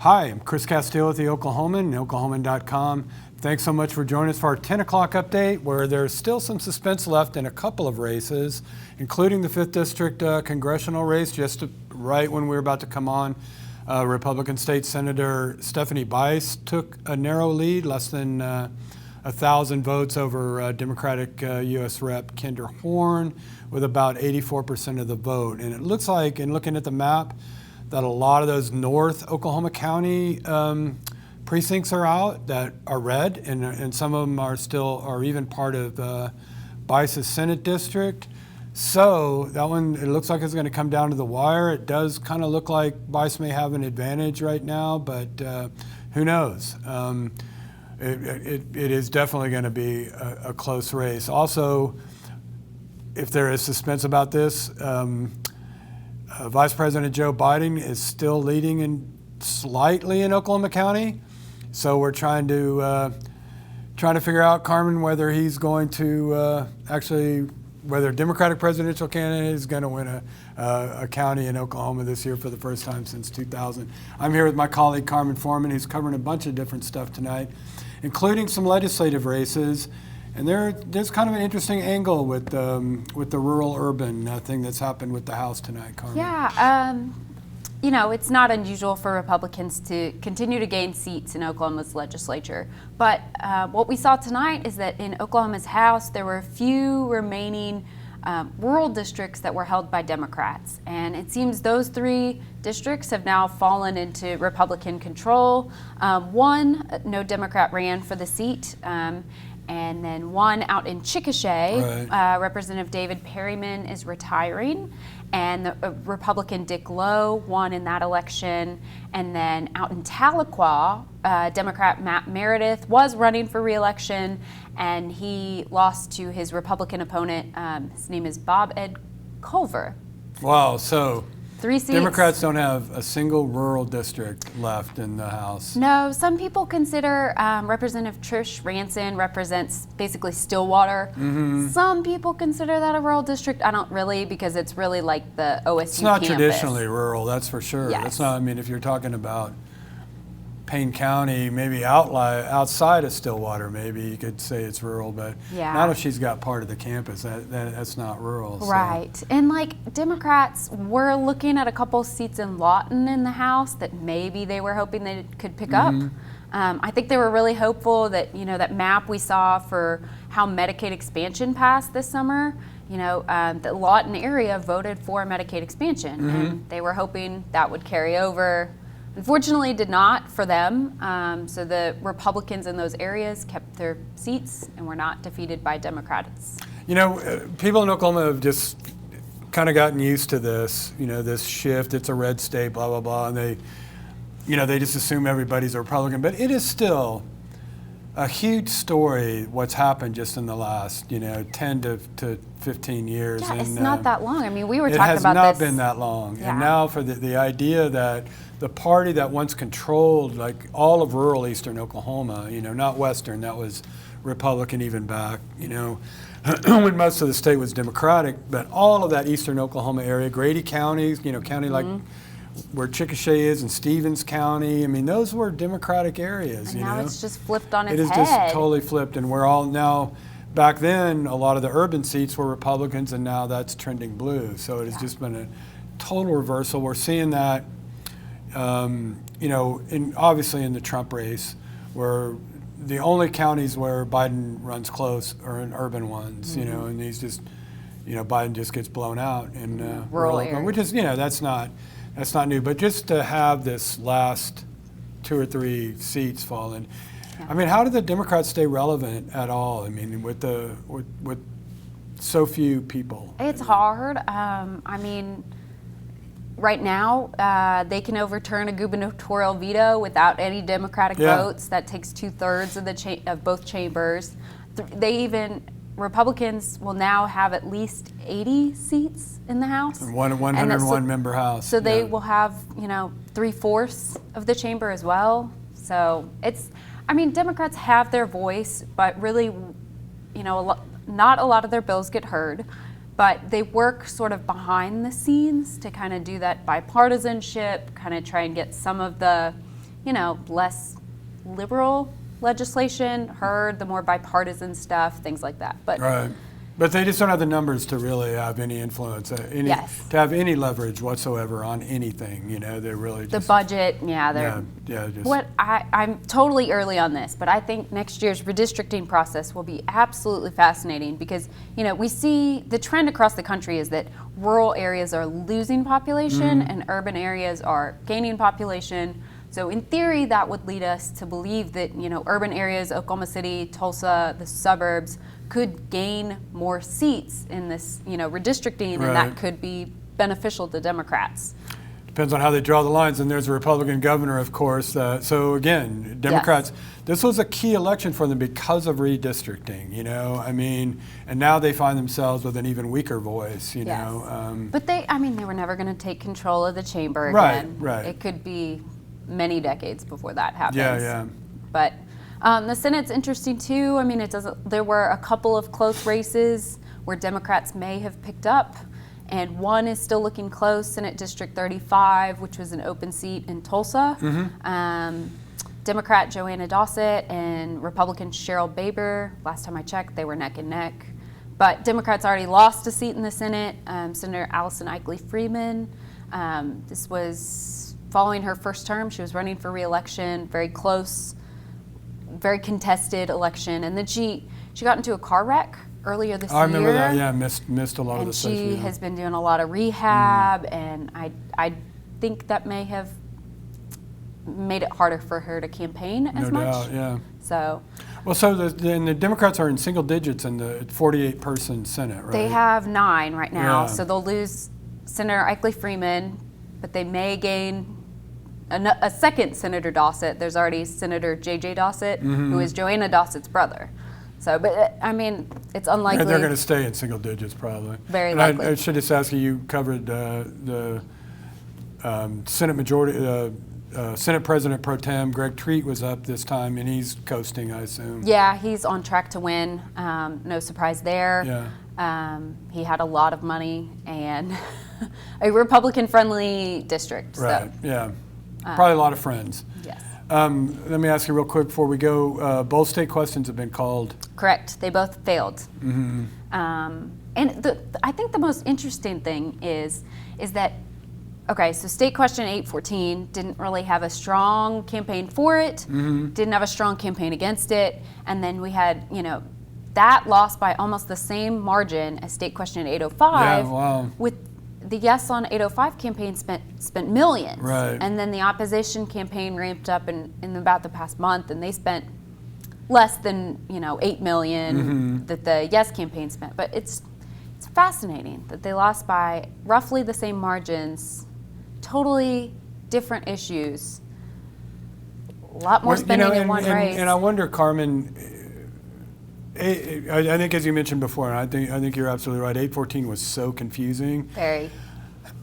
Hi, I'm Chris Castile with the Oklahoman, Oklahoman.com. Thanks so much for joining us for our 10 o'clock update, where there's still some suspense left in a couple of races, including the 5th District congressional race. Just right when we were about to come on, Republican State Senator Stephanie Bice took a narrow lead, less than 1,000 votes over Democratic U.S. Rep. Kinder Horn, with about 84% of the vote. And it looks like, in looking at the map, that a lot of those North Oklahoma County precincts are out that are red, and some of them are even part of Bice's Senate district. So that one, it looks like it's going to come down to the wire. It does kind of look like Bice may have an advantage right now, but who knows? It is definitely going to be a close race. Also, if there is suspense about this, Vice President Joe Biden is still leading slightly in Oklahoma County, so we're trying to figure out, Carmen, whether he's going to whether a Democratic presidential candidate is going to win a county in Oklahoma this year for the first time since 2000. I'm here with my colleague Carmen Forman, who's covering a bunch of different stuff tonight, including some legislative races. And there's kind of an interesting angle with the rural-urban thing that's happened with the House tonight, Carmen. Yeah, it's not unusual for Republicans to continue to gain seats in Oklahoma's legislature. But what we saw tonight is that in Oklahoma's House, there were a few remaining rural districts that were held by Democrats. And it seems those 3 districts have now fallen into Republican control. One, no Democrat ran for the seat. And then one out in Chickasha, right. Representative David Perryman is retiring, and the Republican Dick Lowe won in that election. And then out in Tahlequah, Democrat Matt Meredith was running for re-election, and he lost to his Republican opponent. His name is Bob Ed Culver. Wow, so 3 seats. Democrats don't have a single rural district left in the House. No, some people consider Representative Trish Ranson represents basically Stillwater. Mm-hmm. Some people consider that a rural district. I don't really, because it's really like the OSU It's not campus. traditionally rural, that's for sure. Yes. It's not. I mean, if you're talking about Payne County, maybe outside of Stillwater, maybe you could say it's rural, but Yeah. not if she's got part of the campus. That's not rural. So. Right. And like Democrats were looking at a couple seats in Lawton in the House that maybe they were hoping they could pick up. I think they were really hopeful that, that map we saw for how Medicaid expansion passed this summer, the Lawton area voted for Medicaid expansion, and they were hoping that would carry over. Unfortunately, did not for them. So the Republicans in those areas kept their seats and were not defeated by Democrats. People in Oklahoma have just kind of gotten used to this, this shift. It's a red state, blah, blah, blah. And they just assume everybody's a Republican. But it is still a huge story what's happened just in the last, 10 to 15 years. Yeah, and, it's not that long. I mean, we were talking about this. It has not been that long. Yeah. And now for the idea that the party that once controlled like all of rural eastern Oklahoma, not western, that was Republican even back, when most of the state was Democratic, but all of that eastern Oklahoma area, Grady counties, county like where Chickasha is, and Stevens County, I mean, those were Democratic areas, And now it's just flipped on its head. It is just totally flipped, and we're all now, back then, a lot of the urban seats were Republicans, and now that's trending blue. So it has just been a total reversal. We're seeing that, obviously in the Trump race, where the only counties where Biden runs close are in urban ones, and he's just, Biden just gets blown out in rural areas. Which is, that's not new. But just to have this last 2 or 3 seats fallen, I mean, how did the Democrats stay relevant at all? I mean, with so few people. It's hard. Right now, they can overturn a gubernatorial veto without any Democratic votes. That takes 2/3 of both chambers. Republicans will now have at least 80 seats in the House. And 101 member House. So they will have, 3/4 of the chamber as well. So Democrats have their voice, but really, not a lot of their bills get heard. But they work sort of behind the scenes to kind of do that bipartisanship, kind of try and get some of the, less liberal legislation heard, the more bipartisan stuff, things like that. But Right. But they just don't have the numbers to really have any influence, to have any leverage whatsoever on anything. They're really just, the budget, they're. Just I'm totally early on this, but I think next year's redistricting process will be absolutely fascinating because, we see the trend across the country is that rural areas are losing population and urban areas are gaining population. So in theory, that would lead us to believe that, urban areas, Oklahoma City, Tulsa, the suburbs, could gain more seats in this, redistricting, and that could be beneficial to Democrats. Depends on how they draw the lines, and there's a Republican governor, of course. So again, Democrats, this was a key election for them because of redistricting, and now they find themselves with an even weaker voice, But they were never going to take control of the chamber again. Right. It could be many decades before that happens. Yeah. But the Senate's interesting too. There were a couple of close races where Democrats may have picked up, and one is still looking close, Senate District 35, which was an open seat in Tulsa. Democrat Joanna Dossett and Republican Cheryl Baber, last time I checked, they were neck and neck. But Democrats already lost a seat in the Senate. Senator Allison Ikley Freeman, this was following her first term. She was running for re-election, very close, very contested election, and then she got into a car wreck earlier this year. I remember that. Yeah, missed a lot of the stuff. And she has been doing a lot of rehab, and I think that may have made it harder for her to campaign as much. No doubt, yeah. So. Well, so the Democrats are in single digits in the 48-person Senate, right? They have 9 right now, Yeah. so they'll lose Senator Ikley Freeman, but they may gain a second Senator Dossett. There's already Senator J.J. Dossett, who is Joanna Dossett's brother. So, but it's unlikely. They're going to stay in single digits probably. Very and likely. I should just ask you covered the Senate majority, Senate President Pro Tem Greg Treat was up this time, and he's coasting, I assume. Yeah, he's on track to win. No surprise there. Yeah. He had a lot of money and a Republican-friendly district. Right. So. Yeah. Probably a lot of friends. Yes. Let me ask you real quick before we go. Both state questions have been called. Correct. They both failed. And I think the most interesting thing is that, okay, so state question 814 didn't really have a strong campaign for it, didn't have a strong campaign against it, and then we had, that lost by almost the same margin as state question 805. Yeah, wow. With the Yes on 805 campaign spent millions. Right. And then the opposition campaign ramped up in about the past month, and they spent less than, $8 million that the Yes campaign spent. But it's fascinating that they lost by roughly the same margins, totally different issues, a lot more spending in one race. And I wonder, Carmen, I think as you mentioned before, and I think you're absolutely right, 814 was so confusing. Very.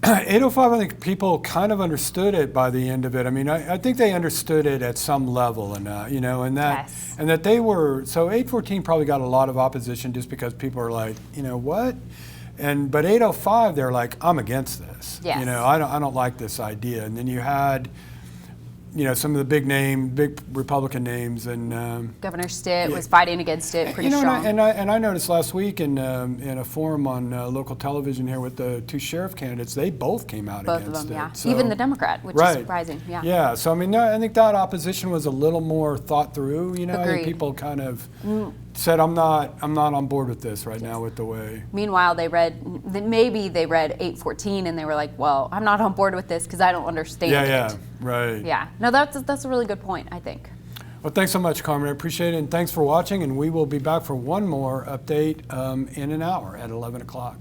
805, I think people kind of understood it by the end of it. I think they understood it at some level, and and that they were. So 814 probably got a lot of opposition just because people are like, what? But 805, they're like, I'm against this. Yes. I don't like this idea. And then you had, some of the big Republican names, and Governor Stitt was fighting against it pretty strong. And I noticed last week in a forum on local television here with the 2 sheriff candidates, they both came out Both against of them, it. yeah. So, Even the Democrat, which is surprising. Yeah. Yeah. So I think that opposition was a little more thought through. I Agreed. think people kind of said, I'm not on board with this right now with the way. Meanwhile, maybe they read 814 and they were like, well, I'm not on board with this because I don't understand it. Yeah, right. Yeah. No, that's a really good point, I think. Well, thanks so much, Carmen. I appreciate it, and thanks for watching, and we will be back for one more update in an hour at 11 o'clock.